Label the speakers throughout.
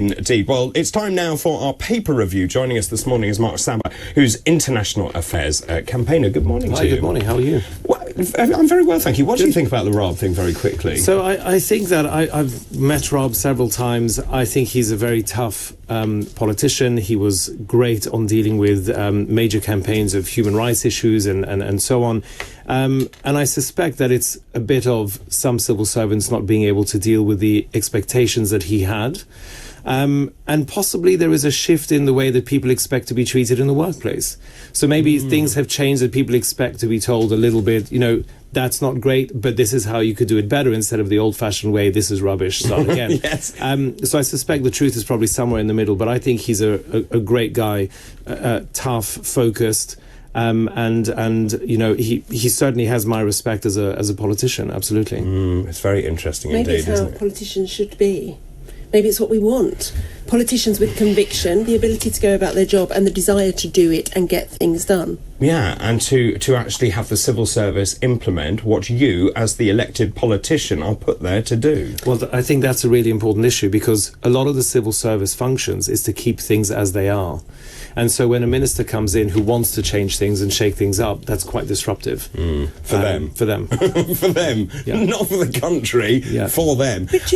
Speaker 1: Indeed. Well, it's time now for our paper review. Joining us this morning is Mark Sabah, who's International Affairs campaigner. Good morning to you.
Speaker 2: Good morning. How are you?
Speaker 1: Well, I'm very well, thank you. What do you think about the Raab thing, very quickly?
Speaker 2: So I think that I've met Raab several times. I think he's a very tough politician. He was great on dealing with major campaigns of human rights issues and so on. And I suspect that it's a bit of some civil servants not being able to deal with the expectations that he had. And possibly there is a shift in the way that people expect to be treated in the workplace. So maybe things have changed, that people expect to be told a little bit, that's not great, but this is how you could do it better, instead of the old-fashioned way, this is rubbish, start again.
Speaker 1: Yes.
Speaker 2: So I suspect the truth is probably somewhere in the middle, but I think he's a great guy, tough, focused, and he certainly has my respect as a politician, absolutely.
Speaker 1: It's very interesting
Speaker 3: Maybe
Speaker 1: indeed,
Speaker 3: it's how politicians should be. Maybe it's what we want. Politicians with conviction, the ability to go about their job and the desire to do it and get things done.
Speaker 1: Yeah, and to actually have the civil service implement what you, as the elected politician, are put there to do.
Speaker 2: Well, I think that's a really important issue, because a lot of the civil service functions is to keep things as they are. And so when a minister comes in who wants to change things and shake things up, that's quite disruptive.
Speaker 1: For them.
Speaker 2: For them.
Speaker 1: For them. Yeah. Not for the country, for them.
Speaker 3: But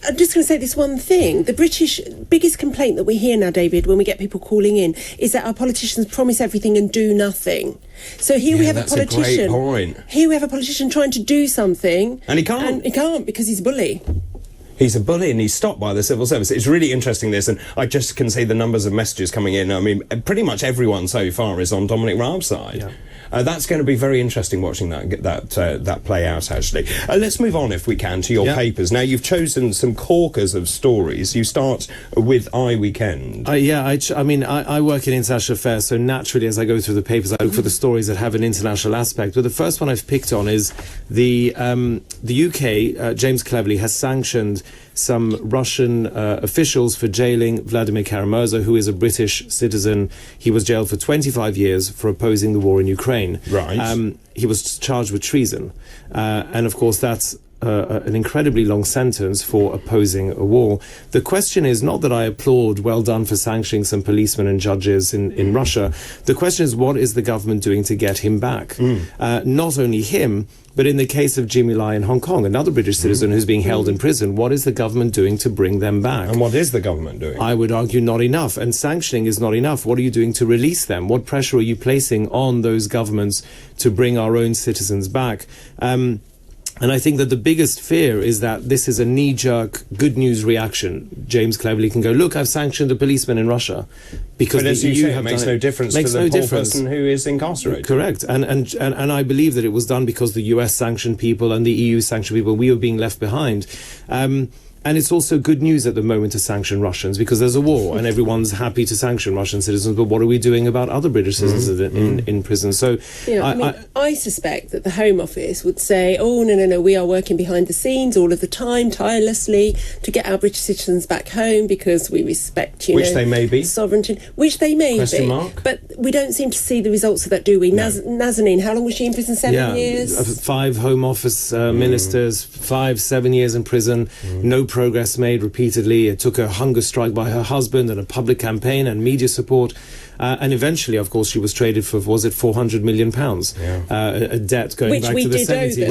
Speaker 3: I'm just going to say this one thing. The British biggest complaint that we hear now, David, when we get people calling in, is that our politicians promise everything and do nothing. So here we have a politician.
Speaker 1: That's a great point.
Speaker 3: Here we have a politician trying to do something.
Speaker 1: And he can't.
Speaker 3: And he can't, because he's a bully.
Speaker 1: He's a bully and he's stopped by the civil service. It's really interesting, this, and I just can see the numbers of messages coming in. I mean, pretty much everyone so far is on Dominic Raab's side. Yeah. That's going to be very interesting watching that play out, actually. Let's move on, if we can, to your papers. Now, you've chosen some corkers of stories. You start with iWeekend.
Speaker 2: I work in international affairs, so naturally, as I go through the papers, I look for the stories that have an international aspect. But the first one I've picked on is the UK, James Cleverly, has sanctioned some Russian officials for jailing Vladimir Kara-Murza, who is a British citizen. He was jailed for 25 years for opposing the war in Ukraine.
Speaker 1: Right.
Speaker 2: He was charged with treason. And, of course, that's an incredibly long sentence for opposing a war. The question is not that I applaud, well done for sanctioning some policemen and judges in Russia. The question is, what is the government doing to get him back? Not only him, but in the case of Jimmy Lai in Hong Kong, another British citizen who's being held in prison, what is the government doing to bring them back?
Speaker 1: And what is the government doing?
Speaker 2: I would argue not enough. And sanctioning is not enough. What are you doing to release them? What pressure are you placing on those governments to bring our own citizens back? And I think that the biggest fear is that this is a knee-jerk good news reaction. James Cleverly can go, look, I've sanctioned a policeman in Russia. Because
Speaker 1: but as you say, it makes no difference to the poor person who is incarcerated.
Speaker 2: Correct. And I believe that it was done because the US sanctioned people and the EU sanctioned people. We were being left behind. And it's also good news at the moment to sanction Russians, because there's a war and everyone's happy to sanction Russian citizens. But what are we doing about other British citizens in prison? So
Speaker 3: I suspect that the Home Office would say, oh, no, we are working behind the scenes all of the time, tirelessly, to get our British citizens back home because we respect,
Speaker 1: they may be.
Speaker 3: Sovereignty. Which they may
Speaker 1: Question
Speaker 3: be.
Speaker 1: Mark?
Speaker 3: But we don't seem to see the results of that, do we?
Speaker 1: No.
Speaker 3: Nazanin, how long was she in prison? 7 years?
Speaker 2: 5 Home Office ministers, 7 years in prison, no progress made repeatedly. It took a hunger strike by her husband and a public campaign and media support. And eventually, of course, she was traded for, was it £400 million? A debt going back to the 70s.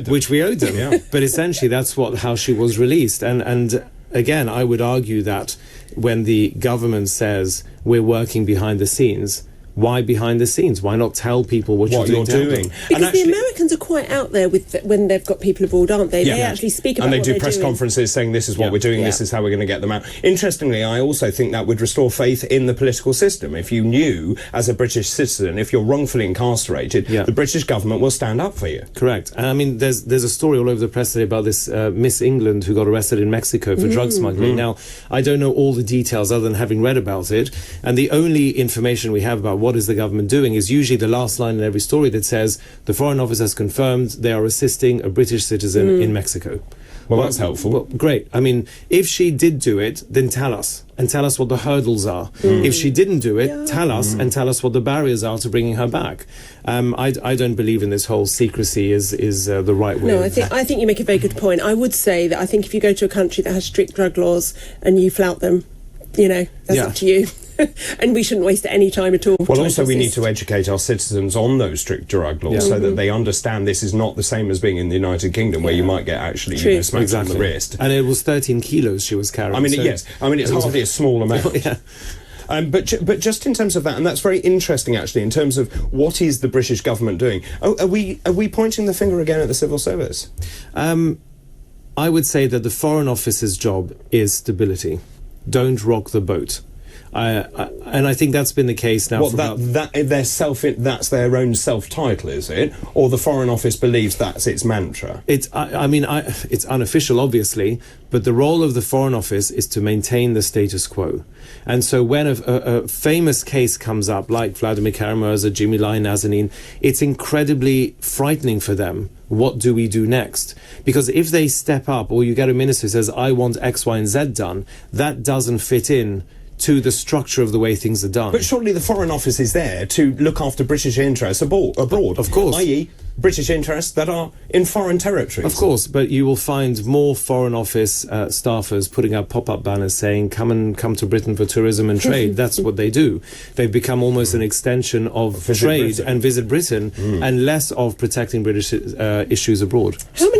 Speaker 1: Which we owed them.
Speaker 2: Yeah. But essentially, that's how she was released. And again, I would argue that when the government says we're working behind the scenes, why behind the scenes? Why not tell people what you're doing?
Speaker 3: Because the Americans are quite out there with when they've got people abroad, aren't they? They actually speak about
Speaker 1: and they
Speaker 3: what
Speaker 1: do
Speaker 3: they're
Speaker 1: press
Speaker 3: doing.
Speaker 1: conferences saying this is what we're doing, this is how we're going to get them out. Interestingly, I also think that would restore faith in the political system. If you knew, as a British citizen, if you're wrongfully incarcerated, the British government will stand up for you.
Speaker 2: Correct. And I mean, there's a story all over the press today about this Miss England who got arrested in Mexico for drug smuggling. Now, I don't know all the details other than having read about it, and the only information we have about what is the government doing is usually the last line in every story that says the Foreign Office has confirmed they are assisting a British citizen in Mexico.
Speaker 1: Well, that's helpful.
Speaker 2: Well, great. I mean, if she did do it, then tell us. And tell us what the hurdles are. If she didn't do it, tell us and tell us what the barriers are to bringing her back. I don't believe in this whole secrecy is the right way.
Speaker 3: No, I think you make a very good point. I would say that I think if you go to a country that has strict drug laws and you flout them, that's up to you. And we shouldn't waste any time at all.
Speaker 1: Well, also we need to educate our citizens on those strict drug laws so that they understand this is not the same as being in the United Kingdom, where you might get actually smacked on the wrist.
Speaker 2: And it was 13 kilos she was carrying.
Speaker 1: I mean, yes. I mean, it's hardly a small amount. But just in terms of that, and that's very interesting actually, in terms of what is the British government doing. Are we pointing the finger again at the civil service?
Speaker 2: I would say that the Foreign Office's job is stability. Don't rock the boat. And I think that's been the case now.
Speaker 1: That's their own self-title, is it? Or the Foreign Office believes that's its mantra?
Speaker 2: It's unofficial, obviously, but the role of the Foreign Office is to maintain the status quo. And so when a famous case comes up, like Vladimir Kara-Murza, Jimmy Lai, Nazanin, it's incredibly frightening for them. What do we do next? Because if they step up, or you get a minister who says, I want X, Y, and Z done, that doesn't fit in to the structure of the way things are done.
Speaker 1: But surely the Foreign Office is there to look after British interests abroad.
Speaker 2: Of course.
Speaker 1: I.e., British interests that are in foreign territories.
Speaker 2: Of course, but you will find more Foreign Office staffers putting up pop-up banners saying, come to Britain for tourism and trade. That's what they do. They've become almost an extension of trade and visit Britain, and less of protecting British issues abroad.
Speaker 3: How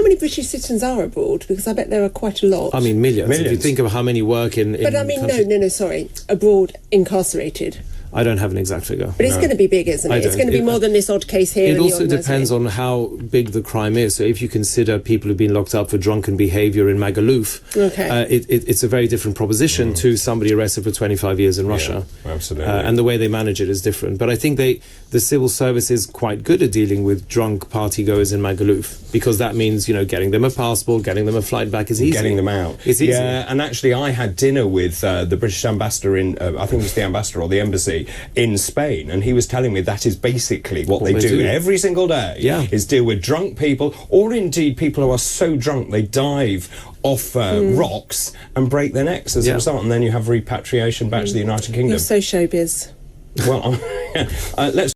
Speaker 3: many British citizens are abroad? Because I bet there are quite a lot.
Speaker 2: I mean, millions. If you think of how many work in
Speaker 3: But I mean, no, sorry. Abroad, incarcerated.
Speaker 2: I don't have an exact figure.
Speaker 3: But it's going to be big, isn't it? It's going to be more than this odd case here.
Speaker 2: It also depends on how big the crime is. So if you consider people who've been locked up for drunken behaviour in Magaluf, it's a very different proposition to somebody arrested for 25 years in Russia.
Speaker 1: Yeah, absolutely.
Speaker 2: And the way they manage it is different. But I think the civil service is quite good at dealing with drunk partygoers in Magaluf, because that means, getting them a passport, getting them a flight back is easy.
Speaker 1: Getting them out.
Speaker 2: It's easy.
Speaker 1: Yeah, and actually I had dinner with the British ambassador in, I think it was the ambassador or the embassy in Spain, and he was telling me that is basically what they do every single day, is deal with drunk people, or indeed people who are so drunk they dive off rocks and break their necks as a result, and then you have repatriation back to the United Kingdom.
Speaker 3: You're so showbiz.
Speaker 1: Well, let's